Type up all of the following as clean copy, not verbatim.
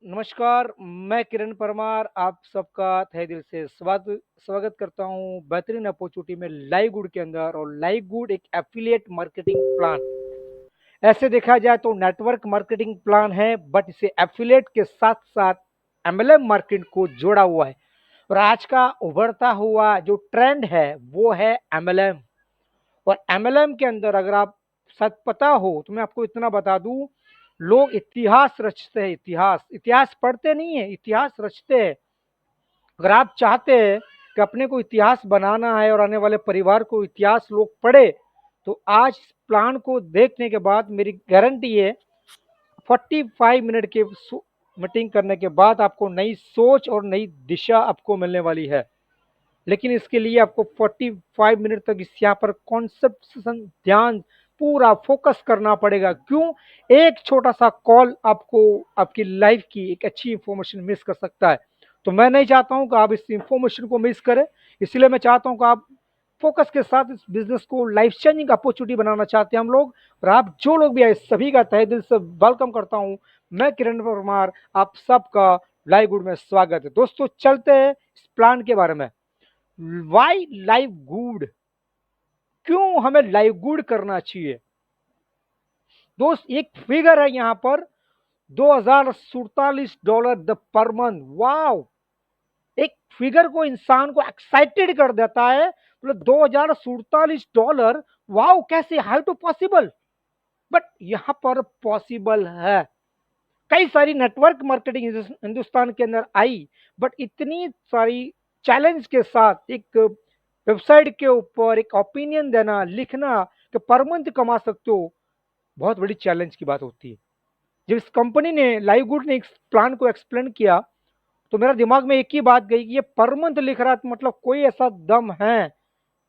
नमस्कार, मैं किरण परमार आप सबका तहे दिल से स्वागत स्वागत करता हूँ बेहतरीन अपॉर्चुनिटी में लाइव गुड के अंदर। और लाइव गुड एक एफिलिएट मार्केटिंग प्लान, ऐसे देखा जाए तो नेटवर्क मार्केटिंग प्लान है, बट इसे एफिलिएट के साथ साथ एमएलएम मार्केट को जोड़ा हुआ है। और आज का उभरता हुआ जो ट्रेंड है वो है एमएलएम। और एमएलएम के अंदर अगर आप सच पता हो तो मैं आपको इतना बता दूं, लोग इतिहास रचते हैं। इतिहास इतिहास पढ़ते नहीं है, इतिहास रचते हैं। अगर आप चाहते हैं कि अपने को इतिहास बनाना है और आने वाले परिवार को इतिहास लोग पढ़े, तो आज इस प्लान को देखने के बाद मेरी गारंटी है 45 मिनट के मीटिंग करने के बाद आपको नई सोच और नई दिशा आपको मिलने वाली है। लेकिन इसके लिए आपको 45 मिनट तक इस यहाँ पर कॉन्सेप्ट ध्यान पूरा फोकस करना पड़ेगा। क्यों? एक छोटा सा कॉल आपको आपकी लाइफ की एक अच्छी इंफॉर्मेशन मिस कर सकता है। तो मैं नहीं चाहता हूं कि आप इस इंफॉर्मेशन को मिस करें। इसलिए मैं चाहता हूं कि आप फोकस के साथ इस बिजनेस को लाइफ चेंजिंग अपॉर्चुनिटी बनाना चाहते हैं हम लोग। और आप जो लोग भी आए सभी का तहे दिल से वेलकम करता हूं। मैं किरण परमार, आप सबका लाइव गुड में स्वागत है। दोस्तों चलते हैं इस प्लान के बारे में। वाई लाइव गुड, क्यों हमें लाइव गुड करना चाहिए? दोस्त एक फिगर है यहाँ पर, $2047 द पर मंथ। वाओ, एक फिगर को इंसान को एक्साइटेड कर देता है। मतलब $2047, वाओ कैसे, हाउ टू पॉसिबल? बट यहाँ पर पॉसिबल है। कई सारी नेटवर्क मार्केटिंग हिंदुस्तान के अंदर आई, बट इतनी सारी चैलेंज के साथ एक वेबसाइट के ऊपर एक ओपिनियन देना, लिखना कि पर मंथ कमा सकते हो, बहुत बड़ी चैलेंज की बात होती है। जब इस कंपनी ने लाइव गुड ने इस प्लान को एक्सप्लेन किया, तो मेरा दिमाग में एक ही बात गई कि ये पर मंथ लिख रहा है, तो मतलब कोई ऐसा दम है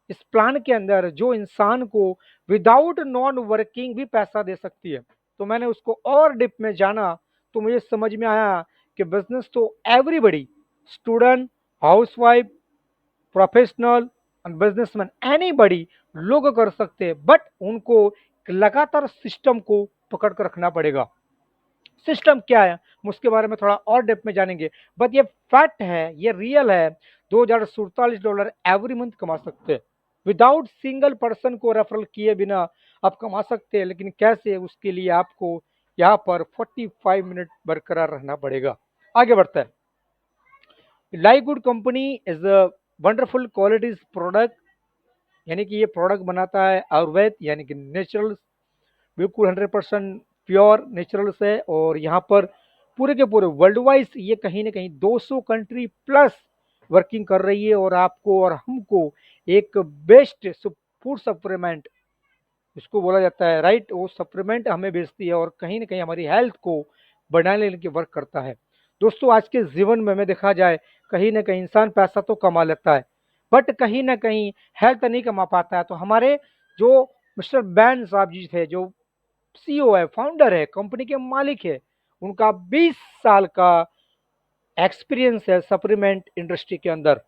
इस प्लान के अंदर जो इंसान को विदाउट नॉन वर्किंग भी पैसा दे सकती है। तो मैंने उसको और डिप में जाना, तो मुझे समझ में आया कि बिजनेस तो everybody, student, housewife, professional and businessman, anybody लोग कर सकते हैं। बट उनको लगातार सिस्टम को पकड़ कर रखना पड़ेगा। सिस्टम क्या है हम उसके बारे में थोड़ा और डेप्थ में जानेंगे। बट ये फैक्ट है, ये रियल है, $2047 एवरी मंथ कमा सकते हैं। विदाउट सिंगल पर्सन को रेफरल किए बिना आप कमा सकते हैं। लेकिन कैसे, उसके लिए आपको यहाँ पर 45 मिनट बरकरार रहना पड़ेगा। आगे बढ़ता है। Live good company is a wonderful qualities product, यानी कि ये प्रोडक्ट बनाता है आयुर्वेद यानी कि नेचुरल, बिल्कुल 100% प्योर नेचुरल्स है। और यहाँ पर पूरे के पूरे वर्ल्ड वाइज ये कहीं ना कहीं 200 कंट्री प्लस वर्किंग कर रही है। और आपको और हमको एक बेस्ट फूड सप्लीमेंट, इसको बोला जाता है राइट, वो सप्लीमेंट हमें बेचती है और कहीं ना कहीं हमारी हेल्थ को बढ़ाने के वर्क करता है। दोस्तों आज के जीवन में देखा जाए, कहीं ना कहीं इंसान पैसा तो कमा लेता है, बट कहीं ना कहीं हेल्थ नहीं कमा पाता है। तो हमारे जो मिस्टर बैन साहब जी थे, जो सीईओ है, फाउंडर है, कंपनी के मालिक है, उनका 20 साल का एक्सपीरियंस है सप्लीमेंट इंडस्ट्री के अंदर।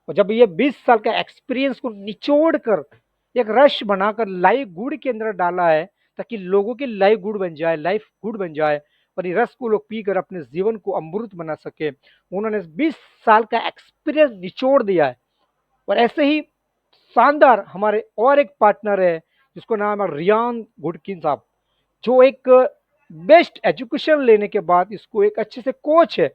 और जब ये 20 साल का एक्सपीरियंस को निचोड़ कर एक रश बनाकर लाइव गुड के अंदर डाला है, ताकि लोगों की लाइफ गुड बन जाए, लाइफ गुड बन जाए, और ये रस को लोग पीकर अपने जीवन को अमृत बना सके। उन्होंने 20 साल का एक्सपीरियंस निचोड़ दिया है। और ऐसे ही शानदार हमारे और एक पार्टनर है जिसको नाम है रियान गुडकिन साहब, जो एक बेस्ट एजुकेशन लेने के बाद इसको एक अच्छे से कोच है,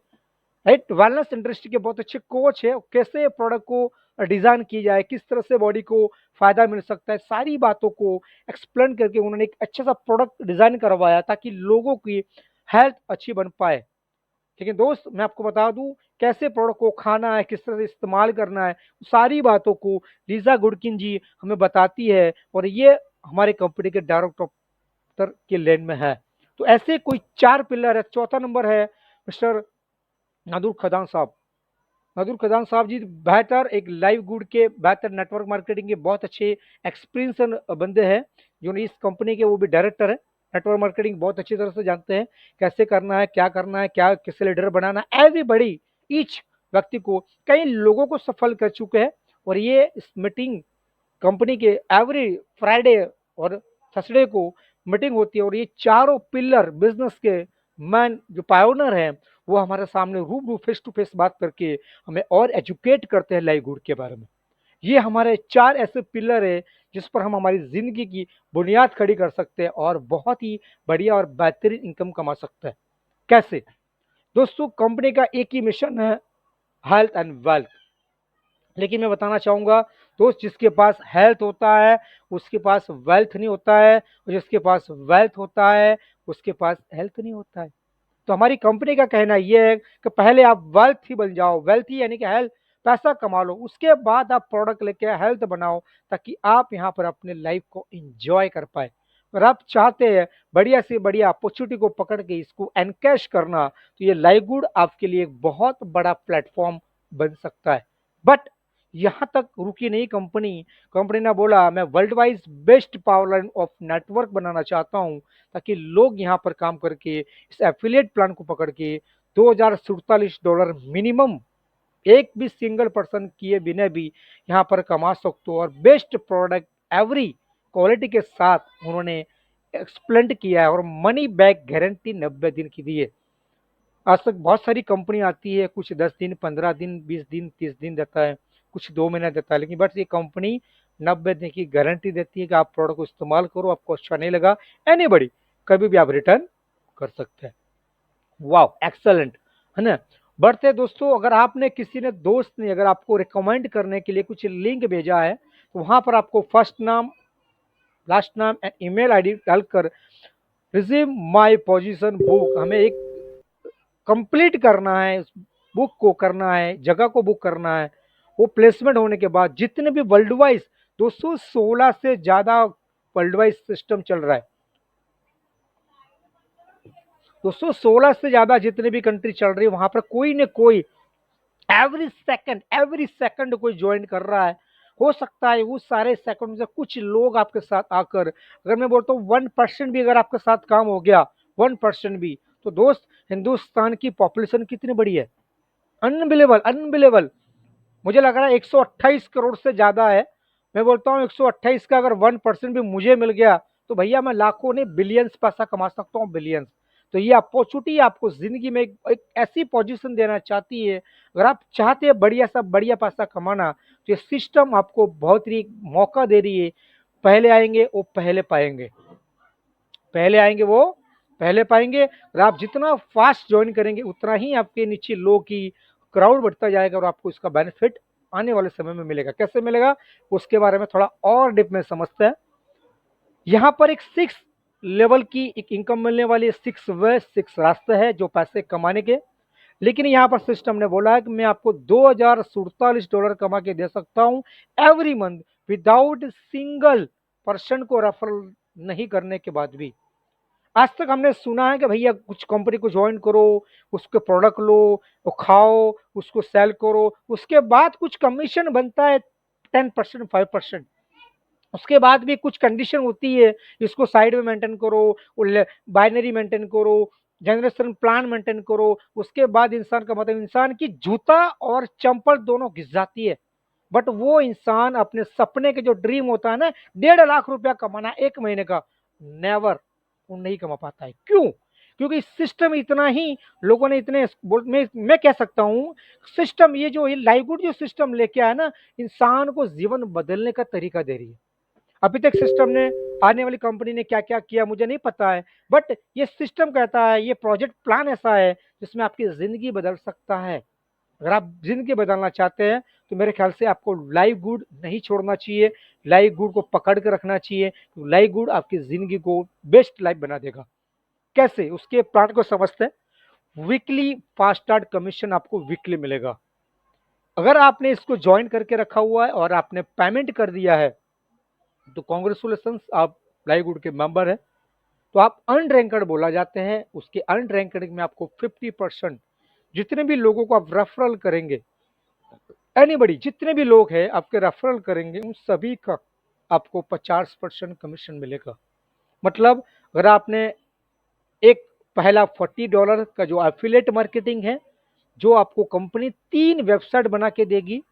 राइट, वेलनेस इंडस्ट्री के बहुत अच्छे कोच है। कैसे प्रोडक्ट को डिजाइन की जाए, किस तरह से बॉडी को फायदा मिल सकता है, सारी बातों को एक्सप्लेन करके उन्होंने एक अच्छा सा प्रोडक्ट डिजाइन करवाया ताकि लोगों की हेल्थ अच्छी बन पाए। लेकिन दोस्त मैं आपको बता दूं, कैसे प्रोडक्ट को खाना है, किस तरह से इस्तेमाल करना है, सारी बातों को लीजा गुडकिन जी हमें बताती है। और ये हमारे कंपनी के डायरेक्टर के लेन में है। तो ऐसे कोई 4 पिलर है। चौथा नंबर है मिस्टर नादुर खदान साहब। नादुर खदान साहब जी बेहतर एक लाइव गुड के बेहतर नेटवर्क मार्केटिंग के बहुत अच्छे एक्सपीरियंस बंदे हैं, जो इस कंपनी के वो भी डायरेक्टर है। नेटवर्क मार्केटिंग बहुत अच्छी तरह से जानते हैं, कैसे करना है, क्या करना है, क्या किसे लीडर बनाना, एवरीबडी, ईच व्यक्ति को, कई लोगों को सफल कर चुके हैं। और ये इस मीटिंग कंपनी के एवरी फ्राइडे और थर्सडे को मीटिंग होती है। और ये चारों पिलर बिजनेस के मैन जो पायोनर हैं, वो हमारे सामने रूबरू फेस टू फेस बात करके हमें और एजुकेट करते हैं लाइवलीहुड के बारे में। ये हमारे 4 ऐसे पिलर है जिस पर हम हमारी ज़िंदगी की बुनियाद खड़ी कर सकते हैं और बहुत ही बढ़िया और बेहतरीन इनकम कमा सकते हैं। कैसे? दोस्तों, कंपनी का एक ही मिशन है, हेल्थ एंड वेल्थ। लेकिन मैं बताना चाहूँगा दोस्त, जिसके पास हेल्थ होता है उसके पास वेल्थ नहीं होता है, और जिसके पास वेल्थ होता है उसके पास हेल्थ नहीं होता है। तो हमारी कंपनी का कहना ये है कि पहले आप वेल्थी बन जाओ, वेल्थी यानी कि हेल्थ, पैसा कमा लो, उसके बाद आप प्रोडक्ट लेके हेल्थ बनाओ, ताकि आप यहाँ पर अपने लाइफ को एंजॉय कर पाए। अगर आप चाहते हैं बढ़िया से बढ़िया अपॉर्चुनिटी को पकड़ के इसको एनकैश करना, तो ये लाइवलीहुड आपके लिए एक बहुत बड़ा प्लेटफॉर्म बन सकता है। बट यहाँ तक रुकी नहीं कंपनी। कंपनी ने बोला मैं world wise best power line of network बनाना चाहता हूँ, ताकि लोग यहाँ पर काम करके इस एफिलिएट प्लान को पकड़ के $2047 मिनिमम एक भी सिंगल पर्सन किए बिना भी यहाँ पर कमा सकते हो, और बेस्ट प्रोडक्ट एवरी क्वालिटी के साथ उन्होंने एक्सप्लेंट किया है, और मनी बैक गारंटी 90 दिन की दी है। आज तक बहुत सारी कंपनी आती है, कुछ 10 दिन, 15 दिन, 20 दिन, 30 दिन देता है, कुछ 2 महीना देता है, लेकिन बट ये कंपनी 90 दिन की गारंटी देती है कि आप प्रोडक्ट को इस्तेमाल करो, आपको अच्छा नहीं लगा, एनीबडी कभी भी आप रिटर्न कर सकते हैं। वाओ, एक्सेलेंट, है ना? बढ़ते दोस्तों, अगर आपने किसी ने दोस्त ने अगर आपको रिकमेंड करने के लिए कुछ लिंक भेजा है, तो वहां पर आपको फर्स्ट नाम, लास्ट नाम एंड ईमेल आईडी डालकर रिज्यूम माय पोजीशन बुक, हमें एक कंप्लीट करना है, उस बुक को करना है, जगह को बुक करना है। वो प्लेसमेंट होने के बाद जितने भी वर्ल्ड वाइज 216 से ज़्यादा वर्ल्ड वाइज सिस्टम चल रहा है, 216 से ज़्यादा जितने भी कंट्री चल रही है, वहाँ पर कोई न कोई एवरी सेकंड कोई ज्वाइन कर रहा है। हो सकता है उस सारे सेकंड से कुछ लोग आपके साथ आकर, अगर मैं बोलता हूँ 1% भी अगर आपके साथ काम हो गया, 1% भी, तो दोस्त हिंदुस्तान की पॉपुलेशन कितनी बड़ी है? Unbelievable, unbelievable. मुझे लग रहा है 128 करोड़ से ज़्यादा है। मैं बोलता हूँ 128 का अगर 1% भी मुझे मिल गया, तो भैया मैं लाखों नहीं बिलियंस पैसा कमा सकता हूँ, बिलियंस। तो ये अपॉर्चुनिटी आपको ज़िंदगी में एक ऐसी पोजीशन देना चाहती है, अगर आप चाहते हैं बढ़िया सा बढ़िया पैसा कमाना, तो ये सिस्टम आपको बहुत ही मौका दे रही है। पहले आएँगे वो पहले पाएँगे, पहले आएँगे वो पहले पाएँगे, और आप जितना फ़ास्ट जॉइन करेंगे उतना ही आपके नीचे लोगों की क्राउड बढ़ता जाएगा, और आपको इसका बेनिफिट आने वाले समय में मिलेगा। कैसे मिलेगा? उसके बारे में थोड़ा और डीप में समझते हैं। यहाँ पर एक 6 लेवल की एक इनकम मिलने वाली है, 6 वे 6 रास्ते हैं जो पैसे कमाने के। लेकिन यहाँ पर सिस्टम ने बोला है कि मैं आपको $2047 कमा के दे सकता हूँ every month, without single person को रेफरल नहीं करने के बाद भी। आज तक हमने सुना है कि भैया कुछ कंपनी को ज्वाइन करो, उसके प्रोडक्ट लो, वो खाओ, उसको सेल करो, उसके बाद कुछ कमीशन बनता है 10%, 5%। उसके बाद भी कुछ कंडीशन होती है, इसको साइड में मेंटेन करो, बाइनरी मेंटेन करो, जनरेशन प्लान मेंटेन करो। उसके बाद इंसान का मतलब इंसान की जूता और चंपल दोनों घिस जाती है। बट वो इंसान अपने सपने के जो ड्रीम होता है ना, 1.5 लाख रुपया कमाना एक महीने का, नेवर, वो नहीं कमा पाता है। क्यों? क्योंकि सिस्टम इतना ही, लोगों ने इतने मैं कह सकता हूँ, सिस्टम ये जो ये लाइवलीहुड जो सिस्टम लेके आया ना, इंसान को जीवन बदलने का तरीका दे रही है। अभी तक सिस्टम ने, आने वाली कंपनी ने क्या क्या किया मुझे नहीं पता है, बट ये सिस्टम कहता है, ये प्रोजेक्ट प्लान ऐसा है जिसमें आपकी जिंदगी बदल सकता है। अगर आप ज़िंदगी बदलना चाहते हैं, तो मेरे ख्याल से आपको लाइवलीहुड नहीं छोड़ना चाहिए, लाइवलीहुड को पकड़ के रखना चाहिए। लाइवलीहुड आपकी ज़िंदगी को बेस्ट लाइफ बना देगा। कैसे? उसके प्लान को समझते हैं। वीकली फास्ट स्टार्ट कमीशन आपको वीकली मिलेगा। अगर आपने इसको जॉइन करके रखा हुआ है और आपने पेमेंट कर दिया है, तो कांग्रेचुलेशंस, आप लाइवलीहुड के मेंबर हैं। तो आप अनरैंकड बोला जाते हैं। उसके अनरैंकड में आपको 50%, जितने भी लोगों को आप रेफरल करेंगे, एनीबडी जितने भी लोग हैं आपके रेफरल करेंगे, उन सभी का आपको 50% कमीशन मिलेगा। मतलब अगर आपने एक पहला $40 का जो एफिलिएट मार्केटिंग है, जो आपको कंपनी 3 वेबसाइट बना के देगी,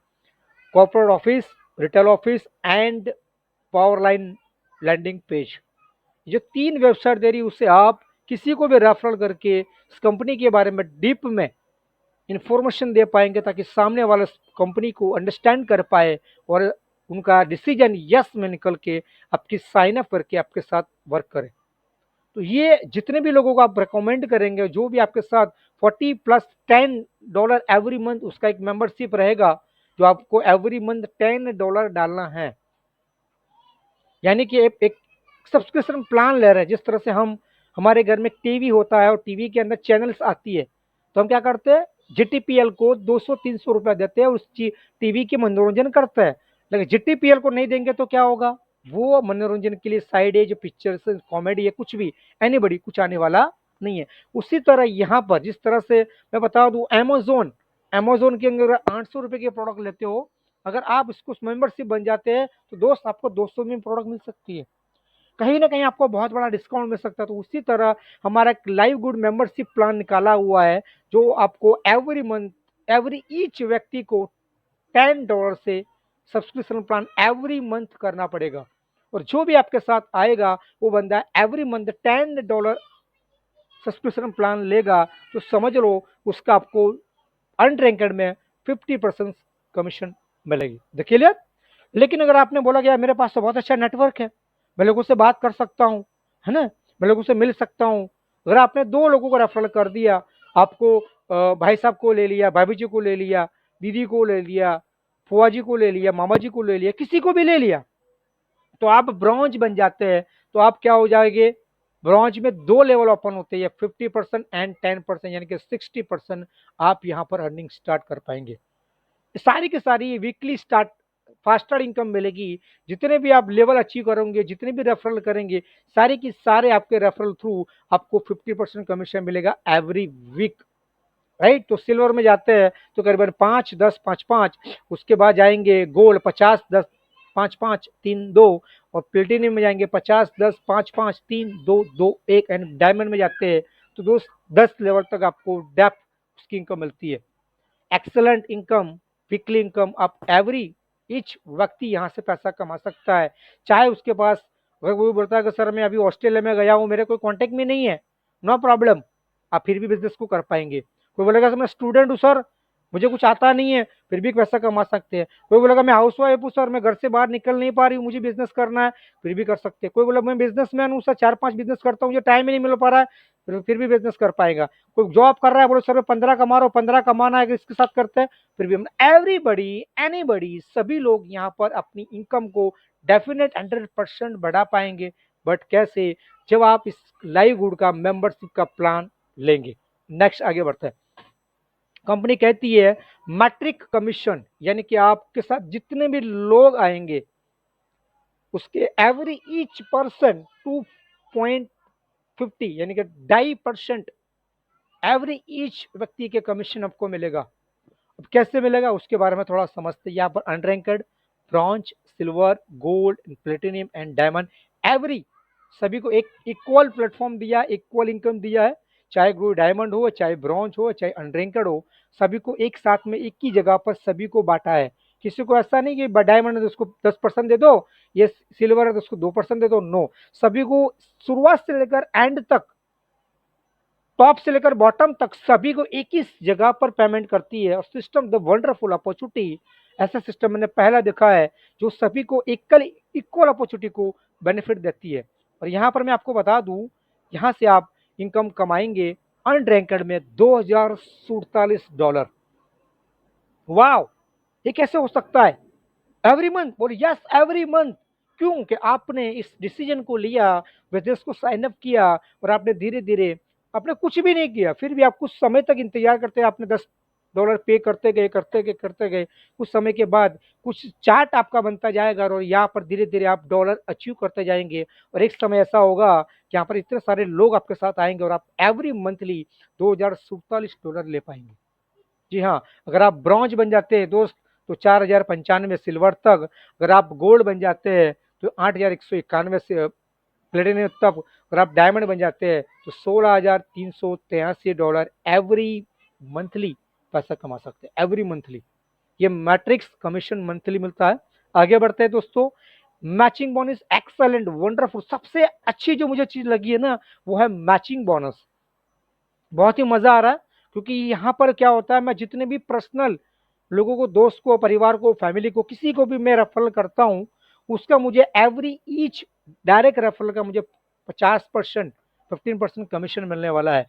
corporate office, retail office and power line landing page. जो 3 वेबसाइट दे रही है, उससे आप किसी को भी रेफरल करके इस कंपनी के बारे में डीप में इंफॉर्मेशन दे पाएंगे, ताकि सामने वाला कंपनी को अंडरस्टैंड कर पाए और उनका डिसीजन यस में निकल के आपकी साइन अप करके आपके साथ वर्क करे। तो ये जितने भी लोगों को आप रिकमेंड करेंगे, जो भी आपके साथ 40 प्लस $10 एवरी मंथ उसका एक मेंबरशिप रहेगा, जो आपको एवरी मंथ $10 डालना है। यानी कि एक सब्सक्रिप्शन प्लान ले रहे हैं। जिस तरह से हम हमारे घर में टीवी होता है और टीवी के अंदर चैनल्स आती है, तो हम क्या करते हैं, जीटीपीएल को 200-300 रुपया देते हैं, उस टीवी के मनोरंजन करते हैं। लेकिन जीटीपीएल को नहीं देंगे तो क्या होगा, वो मनोरंजन के लिए साइड है जो पिक्चर्स कॉमेडी है कुछ भी एनीबडी कुछ आने वाला नहीं है। उसी तरह यहाँ पर जिस तरह से मैं बता दूं, अमेजोन के अंदर 800 रुपये के प्रोडक्ट लेते हो, अगर आप इसको मेंबरशिप बन जाते हैं तो दोस्त आपको 200 में प्रोडक्ट मिल सकती है, कहीं ना कहीं आपको बहुत बड़ा डिस्काउंट मिल सकता है। तो उसी तरह हमारा एक लाइव गुड मेंबरशिप प्लान निकाला हुआ है, जो आपको एवरी मंथ एवरी ईच व्यक्ति को $10 से सब्सक्रिप्शन प्लान एवरी मंथ करना पड़ेगा। और जो भी आपके साथ आएगा वो बंदा एवरी मंथ $10 सब्सक्रिप्शन प्लान लेगा, तो समझ लो उसका आपको अनरैंकेड में 50% कमीशन मिलेगी। देखिए क्लियर। लेकिन अगर आपने बोला कि यार मेरे पास तो बहुत अच्छा नेटवर्क है, मैं लोगों से बात कर सकता हूँ, है ना, मैं लोगों से मिल सकता हूँ। अगर आपने 2 लोगों को रेफरल कर दिया, आपको भाई साहब को ले लिया, भाभी जी को ले लिया, दीदी को ले लिया, फुआ जी को ले लिया, मामा जी को ले लिया, किसी को भी ले लिया, तो आप ब्रॉन्ज बन जाते हैं। तो आप क्या हो जाएंगे, ब्रॉन्ज में 2 लेवल ओपन होते हैं, 50% एंड 10%, यानी कि 60% आप यहाँ पर अर्निंग स्टार्ट कर पाएंगे। सारी की सारी वीकली स्टार्ट फास्टर इनकम मिलेगी। जितने भी आप लेवल अचीव करोगे, जितने भी रेफरल करेंगे, सारे की सारे आपके रेफरल थ्रू आपको 50% कमीशन मिलेगा एवरी वीक, राइट। तो सिल्वर में जाते हैं तो करीबन 5-10-5-5, उसके बाद जाएंगे गोल्ड 50-10-5-5-3-2, और प्लेटिनियम में जाएंगे 50-10-5-5-3-2-2-1, एंड डायमंड में जाते हैं तो दोस्त 10 लेवल तक आपको डेप्थ उसकी इनकम मिलती है। एक्सेलेंट इनकम, वीकली इनकम, आप एवरी ईच व्यक्ति यहाँ से पैसा कमा सकता है। चाहे उसके पास, अगर कोई बोलता है कि सर मैं अभी ऑस्ट्रेलिया में गया हूँ, मेरे कोई कांटेक्ट में नहीं है, नो प्रॉब्लम, आप फिर भी बिजनेस को कर पाएंगे। कोई बोलेगा सर मैं स्टूडेंट हूँ सर, मुझे कुछ आता नहीं है, फिर भी पैसा कमा सकते हैं। कोई बोलेगा मैं हाउस वाइफ हूँ सर, मैं घर से बाहर निकल नहीं पा रही हूँ, मुझे बिजनेस करना है, फिर भी कर सकते हैं। कोई बोला मैं बिजनेसमैन हूँ सर, 4-5 बिजनेस करता हूँ, मुझे टाइम ही नहीं मिल पा रहा है, फिर भी बिजनेस कर पाएगा। कोई जॉब कर रहा है, बोलो सर मैं 15 कमा रहा हूँ, 15 कमाना है, इसके साथ करते हैं, फिर भी हम एवरीबडी एनीबडी सभी लोग यहाँ पर अपनी इनकम को डेफिनेट 100% बढ़ा पाएंगे। बट कैसे, जब आप इस लाइव गुड का मेंबरशिप का प्लान लेंगे। नेक्स्ट आगे बढ़ते हैं। कंपनी कहती है मैट्रिक कमीशन, यानी कि आपके साथ जितने भी लोग आएंगे उसके एवरी ईच पर्सन 2.50, यानी कि 2.5% एवरी ईच व्यक्ति के कमीशन आपको मिलेगा। अब कैसे मिलेगा उसके बारे में थोड़ा समझते हैं। यहाँ पर unranked, bronze, silver, gold, platinum and diamond, every सभी को एक इक्वल प्लेटफॉर्म दिया, इक्वल इनकम दिया है। चाहे कोई डायमंड हो, चाहे ब्रॉन्ज हो, चाहे अनरैंकेड हो, सभी को एक साथ में एक ही जगह पर सभी को बांटा है। किसी को ऐसा नहीं कि डायमंड है तो उसको 10% दे दो, ये सिल्वर है तो उसको 2% दे दो, नो, सभी को शुरुआत से लेकर एंड तक, टॉप से लेकर बॉटम तक सभी को एक ही जगह पर पेमेंट करती है। और सिस्टम द वंडरफुल अपॉर्चुनिटी, ऐसा सिस्टम मैंने पहला देखा है जो सभी को इक्वल अपॉर्चुनिटी को बेनिफिट देती है। और यहाँ पर मैं आपको बता दूं, यहाँ से आप इनकम कमाएंगे अनरैंकेड में $2047। वाओ, ये कैसे हो सकता है, एवरी मंथ? बोले यस एवरी मंथ। क्यों कि आपने इस डिसीजन को लिया, बिजनेस को साइन अप किया, और आपने धीरे धीरे, आपने कुछ भी नहीं किया, फिर भी आप कुछ समय तक इंतजार करते, आपने $10 पे करते गए, कुछ समय के बाद कुछ चार्ट आपका बनता जाएगा, और यहाँ पर धीरे धीरे आप डॉलर अचीव करते जाएंगे। और एक समय ऐसा होगा कि यहाँ पर इतने सारे लोग आपके साथ आएंगे और आप एवरी मंथली $2047 ले पाएंगे। जी हाँ, अगर आप ब्रॉन्ज बन जाते हैं दोस्त तो 4095 सिल्वर तक, अगर आप गोल्ड बन जाते हैं तो 8191 से प्लेटिनम तक, अगर आप डायमंड बन जाते हैं तो $16,383 एवरी मंथली पैसा कमा सकते हैं, एवरी मंथली। ये मैट्रिक्स कमीशन मंथली मिलता है। आगे बढ़ते हैं दोस्तों। Matching bonus excellent, wonderful. सबसे अच्छी जो मुझे चीज लगी है ना, वो है मैचिंग बोनस। बहुत ही मजा आ रहा है, क्योंकि यहाँ पर क्या होता है, मैं जितने भी पर्सनल लोगों को, दोस्त को, परिवार को, फैमिली को, किसी को भी मैं रेफरल करता हूँ, उसका मुझे एवरी ईच डायरेक्ट रेफरल का मुझे 50%, 15% कमीशन मिलने वाला है।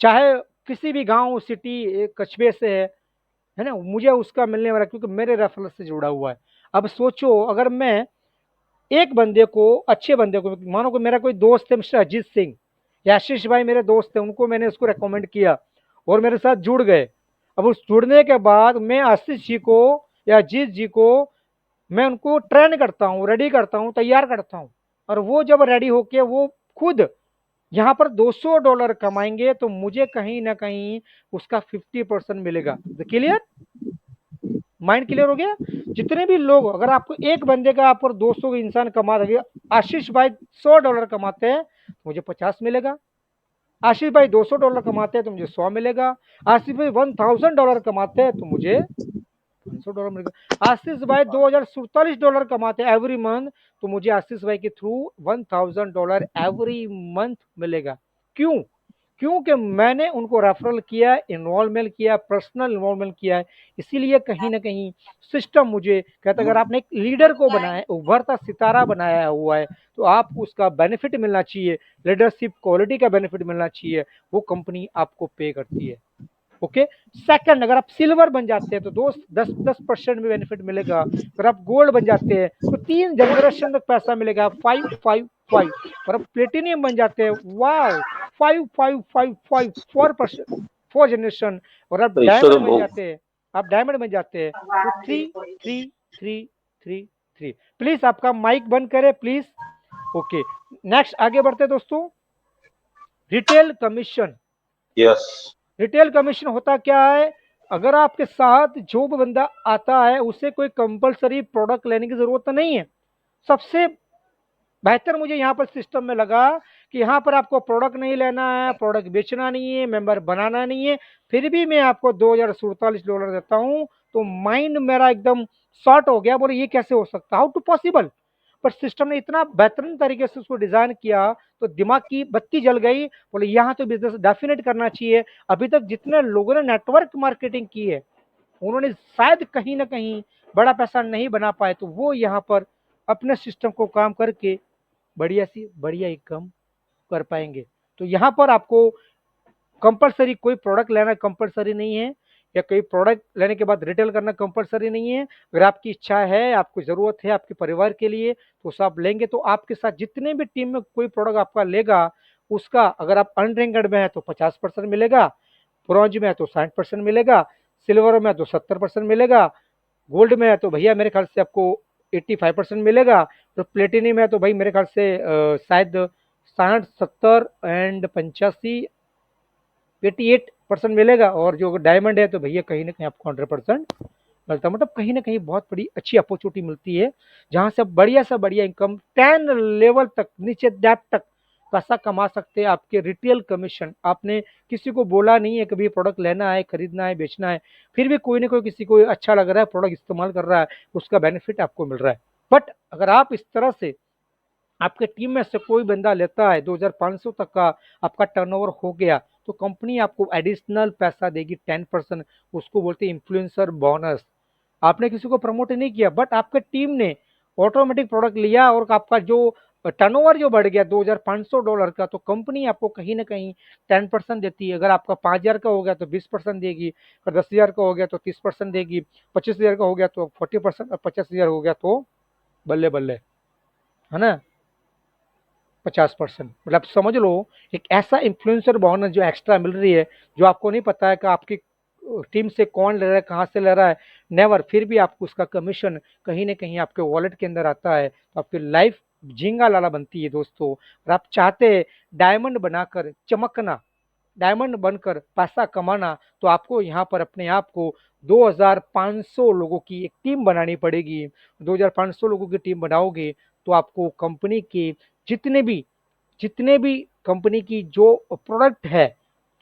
चाहे किसी भी गांव, सिटी, कस्बे से है ना, मुझे उसका मिलने वाला है, क्योंकि मेरे रेफरल से जुड़ा हुआ है। अब सोचो, अगर मैं एक बंदे को, अच्छे बंदे को, मानो कि मेरा कोई दोस्त है मिस्टर अजीत सिंह या आशीष भाई मेरे दोस्त हैं, उनको मैंने उसको रेकमेंड किया और मेरे साथ जुड़ गए। अब उस जुड़ने के बाद मैं आशीष जी को या अजीत जी को, मैं उनको ट्रेन करता हूँ, रेडी करता हूँ, तैयार करता हूँ, और वो जब रेडी होके वो खुद यहाँ पर $200 कमाएंगे, तो मुझे कहीं ना कहीं उसका 50% मिलेगा। क्लियर? माइंड क्लियर हो गया? जितने भी लोग, अगर आपको एक बंदे का आप पर 200 इंसान कमा रहे, आशीष भाई $100 कमाते हैं तो मुझे 50 मिलेगा। आशीष भाई $200 कमाते हैं तो मुझे 100 मिलेगा। आशीष भाई $1000 कमाते हैं तो मुझे $500 मिलेगा। आशीष भाई $2047 कमाते हैं एवरी मंथ, तो मुझे आशीष भाई के थ्रू $1000 एवरी मंथ मिलेगा। क्यों? क्योंकि मैंने उनको रेफरल किया, इन्वॉल्वमेंट किया, पर्सनल इन्वॉल्वमेंट किया है। इसीलिए कहीं ना कहीं सिस्टम मुझे कहता है, अगर आपने एक लीडर को बनाया है, उभरता सितारा बनाया हुआ है, तो आपको उसका बेनिफिट मिलना चाहिए, लीडरशिप क्वालिटी का बेनिफिट मिलना चाहिए, वो कंपनी आपको पे करती है। ओके। सेकंड, अगर आप सिल्वर बन जाते हैं तो दोस्त 10% में बेनिफिट मिलेगा। अगर आप गोल्ड बन जाते हैं तो 3 जनरेशन तक पैसा मिलेगा, 555। और आप प्लेटिनियम बन जाते हैं, वाह, 5555, 4%, 4 जनरेशन। और आप तो इसको डायमंड तो बन जाते हैं, आप डायमंड बन जाते हैं तो 3 3 3 3 3। प्लीज आपका माइक बंद करें प्लीज। ओके, नेक्स्ट आगे बढ़ते हैं दोस्तों। Retail commission. Yes. Retail commission होता क्या है? अगर आपके साथ जो भी बंदा आता है, उसे कोई कंपलसरी प्रोडक्ट लेने की जरूरत तो नहीं है। सबसे बेहतर मुझे यहाँ पर सिस्टम में लगा कि यहाँ पर आपको प्रोडक्ट नहीं लेना है, प्रोडक्ट बेचना नहीं है, मेंबर बनाना नहीं है, फिर भी मैं आपको $2047 देता हूँ। तो माइंड मेरा एकदम शॉर्ट हो गया, बोले ये कैसे हो सकता, हाउ टू पॉसिबल। पर सिस्टम ने इतना बेहतरीन तरीके से उसको डिजाइन किया, तो दिमाग की बत्ती जल गई, बोले यहाँ तो बिजनेस डेफिनेट करना चाहिए। अभी तक जितने लोगों ने नेटवर्क मार्केटिंग की है, उन्होंने शायद कहीं ना कहीं बड़ा पैसा नहीं बना पाए, तो वो यहाँ पर अपने सिस्टम को काम करके बढ़िया सी बढ़िया इनकम कर पाएंगे। तो यहाँ पर आपको कंपलसरी कोई प्रोडक्ट लेना कंपलसरी नहीं है, या कोई प्रोडक्ट लेने के बाद रिटेल करना कंपलसरी नहीं है। अगर आपकी इच्छा है, आपको ज़रूरत है आपके परिवार के लिए, तो उसे आप लेंगे, तो आपके साथ जितने भी टीम में कोई प्रोडक्ट आपका लेगा, उसका अगर आप अनरैंक्ड में है तो 50% मिलेगा, ब्रॉन्ज में है तो 60% मिलेगा, सिल्वर में है तो 70% मिलेगा, गोल्ड में है तो भैया मेरे ख्याल से आपको 85% मिलेगा, तो प्लेटिनियम है तो भाई मेरे ख्याल से शायद 60, 70 एंड 85, 88% मिलेगा। और जो डायमंड है तो भैया कहीं ना कहीं आपको 100% मिलता है। मतलब कहीं ना कहीं बहुत बड़ी अच्छी अपॉर्चुनिटी मिलती है, जहाँ से आप बढ़िया सा बढ़िया इनकम 10 लेवल तक, नीचे डेप्थ तक पैसा कमा सकते हैं। आपके रिटेल कमीशन, आपने किसी को बोला नहीं है कभी प्रोडक्ट लेना है, खरीदना है, बेचना है, फिर भी कोई ना कोई किसी को अच्छा लग रहा है, प्रोडक्ट इस्तेमाल कर रहा है, उसका बेनिफिट आपको मिल रहा है। बट अगर आप इस तरह से आपके टीम में से कोई बंदा लेता है, 2500 तक का आपका टर्नओवर हो गया, तो कंपनी आपको एडिशनल पैसा देगी 10%। उसको बोलते हैं इन्फ्लुएंसर बोनस। आपने किसी को प्रमोट नहीं किया, बट आपके टीम ने ऑटोमेटिक प्रोडक्ट लिया और आपका जो टर्नओवर जो बढ़ गया $2500 का, तो कंपनी आपको कहीं ना कहीं 10% देती है। अगर आपका 5000 का हो गया तो 20% देगी, अगर 10,000 का हो गया तो 30% देगी, 25,000 का हो गया तो 40%, 50,000 हो गया तो बल्ले बल्ले, है ना, 50%। मतलब समझ लो, एक ऐसा इन्फ्लुएंसर बोनस जो एक्स्ट्रा मिल रही है, जो आपको नहीं पता है कि आपकी टीम से कौन ले रहा है, कहाँ से ले रहा है, नेवर, फिर भी आपको उसका कमीशन कहीं ना कहीं आपके वॉलेट के अंदर आता है, तो आपकी लाइफ झींगा लाला बनती है दोस्तों। और आप चाहते हैं डायमंड बनाकर चमकना, डायमंड बनकर पैसा कमाना, तो आपको यहाँ पर अपने आप को 2500 लोगों की एक टीम बनानी पड़ेगी। 2500 लोगों की टीम बनाओगे तो आपको कंपनी के जितने भी जितने भी कंपनी की जो प्रोडक्ट है,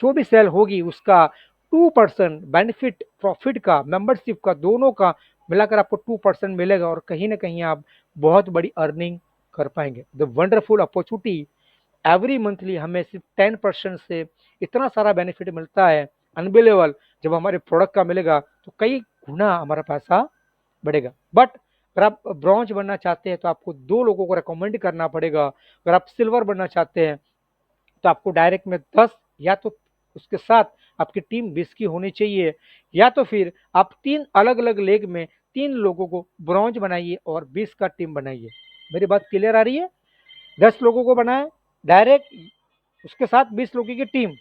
जो भी सेल होगी, उसका 2% बेनिफिट, प्रॉफिट का, मेंबरशिप का, दोनों का मिलाकर आपको 2% मिलेगा और कहीं ना कहीं आप बहुत बड़ी अर्निंग कर पाएंगे। The wonderful opportunity, every monthly हमें सिर्फ 10% से इतना सारा बेनिफिट मिलता है, अनबिलेबल। जब हमारे प्रोडक्ट का मिलेगा तो कई गुना हमारा पैसा बढ़ेगा। बट अगर आप ब्रॉन्ज बनना चाहते हैं तो आपको 2 लोगों को रिकमेंड करना पड़ेगा। अगर आप सिल्वर बनना चाहते हैं तो आपको डायरेक्ट में 10, या तो उसके साथ आपकी टीम 20 की होनी चाहिए, या तो फिर आप 3 अलग अलग लेग में 3 लोगों को ब्रॉन्ज बनाइए और 20 का टीम बनाइए। मेरी बात क्लियर आ रही है? 10 लोगों को बनाए डायरेक्ट, उसके साथ 20 लोगों की टीम,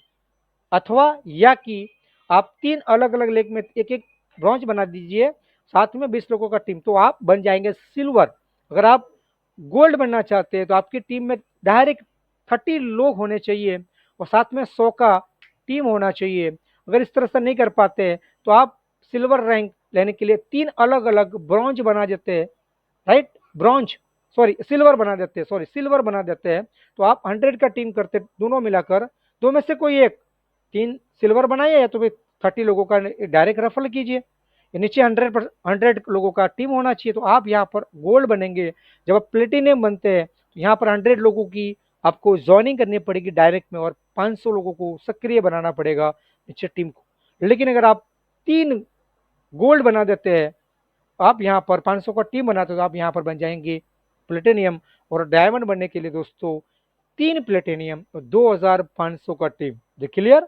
अथवा या कि आप 3 अलग अलग लेग में एक एक ब्रॉन्ज बना दीजिए, साथ में 20 लोगों का टीम, तो आप बन जाएंगे सिल्वर। अगर आप गोल्ड बनना चाहते हैं तो आपकी टीम में डायरेक्ट 30 लोग होने चाहिए और साथ में 100 का टीम होना चाहिए। अगर इस तरह से नहीं कर पाते तो आप सिल्वर रैंक लेने के लिए 3 अलग अलग ब्रॉन्ज बना देते हैं, राइट? ब्रॉन्ज, सॉरी सिल्वर बना देते हैं, सॉरी सिल्वर बना देते हैं। तो आप 100 का टीम करते, दोनों मिलाकर, दो में से कोई एक, 3 सिल्वर बनाइए या तो फिर 30 लोगों का डायरेक्ट रेफर कीजिए। नीचे 100 लोगों का टीम होना चाहिए, तो आप यहाँ पर गोल्ड बनेंगे। जब आप प्लेटिनियम बनते हैं तो यहाँ पर 100 लोगों की आपको ज्वाइनिंग करनी पड़ेगी डायरेक्ट में, और 500 लोगों को सक्रिय बनाना पड़ेगा नीचे टीम को। लेकिन अगर आप 3 गोल्ड बना देते हैं, आप यहाँ पर 500 का टीम बनाते हो तो आप यहाँ पर बन जाएंगे प्लेटिनियम। और डायमंड बनने के लिए दोस्तों 3 प्लेटिनियम और 2500 का टीम। जी क्लियर?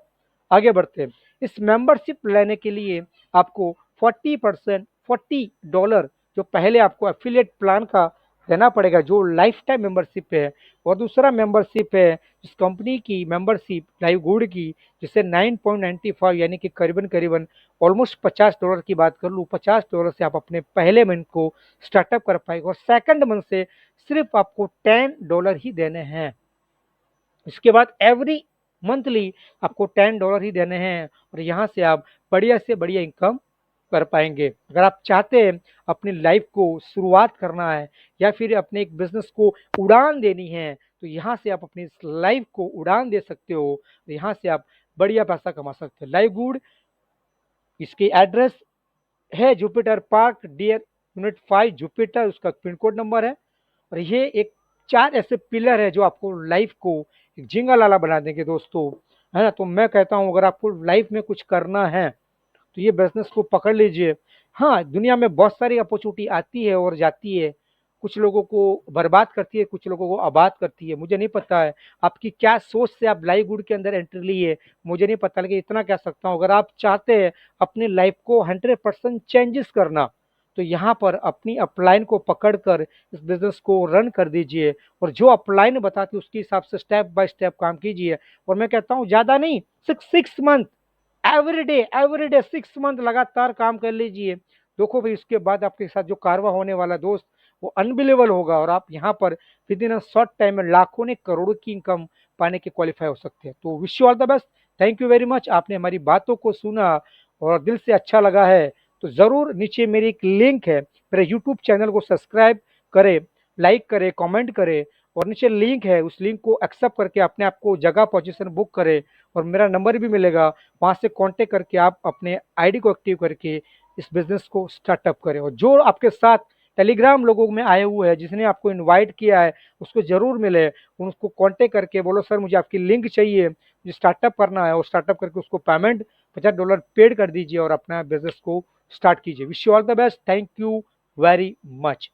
आगे बढ़ते हैं। इस मेंबरशिप लेने के लिए आपको 40%, $40 जो पहले आपको एफिलिएट प्लान का देना पड़ेगा, जो लाइफ टाइम मेंबरशिप है। और दूसरा मेंबरशिप है इस कंपनी की मेंबरशिप लाइव गुड की, जिसे 9.95 यानी कि करीबन करीबन ऑलमोस्ट $50 की बात कर लूँ, $50 से आप अपने पहले मंथ को स्टार्टअप कर पाएंगे और सेकंड मंथ से सिर्फ आपको $10 ही देने हैं। इसके बाद एवरी मंथली आपको $10 ही देने हैं और यहाँ से आप बढ़िया से बढ़िया इनकम कर पाएंगे। अगर आप चाहते हैं अपनी लाइफ को शुरुआत करना है या फिर अपने एक बिजनेस को उड़ान देनी है, तो यहाँ से आप अपनी इस लाइफ को उड़ान दे सकते हो। यहाँ से आप बढ़िया पैसा कमा सकते हो। लाइव गुड, इसकी एड्रेस है Jupiter park, dear unit 5 Jupiter, उसका पिन कोड नंबर है। और ये एक 4 ऐसे पिलर है जो आपको लाइफ को एक जिंगल वाला बना देंगे दोस्तों, है ना? तो मैं कहता हूँ अगर आपको लाइफ में कुछ करना है तो ये बिजनेस को पकड़ लीजिए। हाँ, दुनिया में बहुत सारी अपॉर्चुनिटी आती है और जाती है, कुछ लोगों को बर्बाद करती है, कुछ लोगों को आबाद करती है। मुझे नहीं पता है आपकी क्या सोच से आप लाइव गुड के अंदर एंट्री ली है, मुझे नहीं पता, लेकिन इतना कह सकता हूँ अगर आप चाहते हैं अपनी लाइफ को 100% चेंजेस करना, तो यहाँ पर अपनी अपलाइन को पकड़कर इस बिजनेस को रन कर दीजिए और जो अपलाइन बताती है उसके हिसाब से स्टेप बाय स्टेप काम कीजिए। और मैं कहता हूँ ज़्यादा नहीं, 6 मंथ एवरी डे 6 मंथ लगातार काम कर लीजिए। देखो भाई, उसके बाद आपके साथ जो कारवा होने वाला दोस्त, वो अनबिलीवेबल होगा और आप यहाँ पर with in a short time में लाखों ने करोड़ों की इनकम पाने के क्वालिफाई हो सकते हैं। तो wish you all the best. Thank you very much, आपने हमारी बातों को सुना और दिल से अच्छा लगा है तो ज़रूर नीचे मेरी एक लिंक है, मेरे यूट्यूब चैनल को सब्सक्राइब करें, लाइक करें, कमेंट करें, और नीचे लिंक है, उस लिंक को एक्सेप्ट करके अपने आप को जगह पोजीशन बुक करें और मेरा नंबर भी मिलेगा, वहाँ से कांटेक्ट करके आप अपने आईडी को एक्टिव करके इस बिजनेस को स्टार्टअप करें। और जो आपके साथ टेलीग्राम लोगों में आए हुए हैं, जिसने आपको इनवाइट किया है, उसको ज़रूर मिले, उसको कांटेक्ट करके बोलो सर मुझे आपकी लिंक चाहिए, मुझे स्टार्टअप करना है, और स्टार्टअप करके उसको पेमेंट $50 पेड कर दीजिए और अपना बिजनेस को स्टार्ट कीजिए। Wish you all the best, thank you very much.